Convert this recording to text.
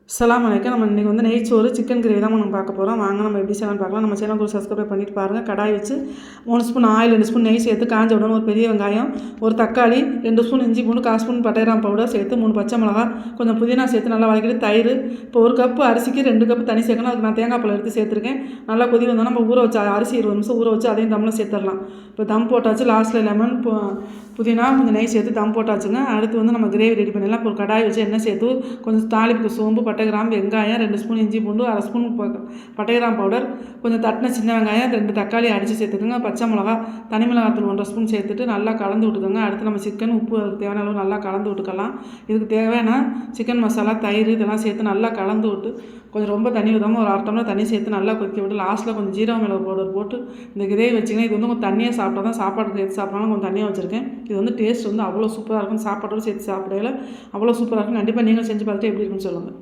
அஸ்ஸலாமு அலைக்கும். நம்ம இன்றைக்கி வந்து நெய்ச்சோறு சிக்கன் கிரேவி தான் நம்ம பார்க்க போகிறோம். வாங்க நம்ம எப்படி செய்யலாம்னு பார்க்கலாம். நம்ம சேனலுக்கு சப்ஸ்கிரைப் பண்ணிட்டு பாருங்கள். கடாய் வச்சு 3 ஸ்பூன் ஆயில், 2 ஸ்பூன் நெய் சேர்த்து காஞ்ச உடனே ஒரு பெரிய வெங்காயம், ஒரு தக்காளி, 2 ஸ்பூன் இஞ்சி பூண்டு, 1/4 ஸ்பூன் பட்டை கிராம்பு பவுடர் சேர்த்து 3 பச்சை மிளகா, கொஞ்சம் புதினா சேர்த்து நல்லா வதக்கிட்டு தயிர். இப்போ 1 கப்பு அரிசிக்கு 2 கப்பு தண்ணி சேர்க்கணும். அதுக்கு நான் தேங்காய் பால் எடுத்து சேர்த்துருக்கேன். நல்லா கொதி வந்தோன்னா நம்ம ஊற வச்சு அரிசி 20 நிமிஷம் ஊற வச்சு அதையும் தம்மில் சேர்த்துடலாம். இப்போ தம் போட்டாச்சு. லாஸ்ட்டில் லெமன், புதினா, கொஞ்சம் நெய் சேர்த்து தம் போட்டாச்சுங்க. அடுத்து வந்து நம்ம கிரேவி ரெடி பண்ணிடலாம். இப்போ ஒரு கடாய் வச்சு எண்ணெய் சேர்த்து கொஞ்சம் தாளிப்புக்கு சோம்பு, பட்டை கிராம்பு, வெங்காயம், 2 ஸ்பூன் இஞ்சி பூண்டு, 1/2 ஸ்பூன் பட்டை கிராம்பு பவுடர், கொஞ்சம் தட்டின சின்ன வெங்காயம், 2 தக்காளி அடித்து சேர்த்துக்கோங்க. பச்சை மிளகா, தனி மிளகாத்தூள் 1/2 ஸ்பூன் சேர்த்துட்டு நல்லா கலந்து விட்டுக்கோங்க. அடுத்து நம்ம சிக்கன், உப்பு தேவையான அளவு நல்லா கலந்து விட்டுக்கலாம். இதுக்கு தேவையான சிக்கன் மசாலா, தயிர் இதெல்லாம் சேர்த்து நல்லா கலந்து விட்டு கொஞ்சம் ரொம்ப தண்ணி ஊற்றாமல் ஒரு 1/2 டம்ளர் தண்ணி சேர்த்து நல்லா கொதிக்க விட்டு லாஸ்ட்டில் கொஞ்சம் ஜீரக மிளகு பவுடர் போட்டு இந்த கிரேவி வச்சிங்கன்னா இது வந்து கொஞ்சம் தண்ணியாக சாப்பிட்டா தான் சாப்பாடு சேர்த்து சாப்பிட்றாலும் கொஞ்சம் தண்ணியாக வச்சுருக்கேன். இது வந்து டேஸ்ட் வந்து அவ்வளோ சூப்பராக இருக்கும். சாப்பாட்டோடு சேர்த்து சாப்பிடையில அவ்வளோ சூப்பராக இருக்கும். கண்டிப்பாக நீங்கள் செஞ்சு பார்த்துட்டு எப்படி இருக்குன்னு சொல்லுங்கள்.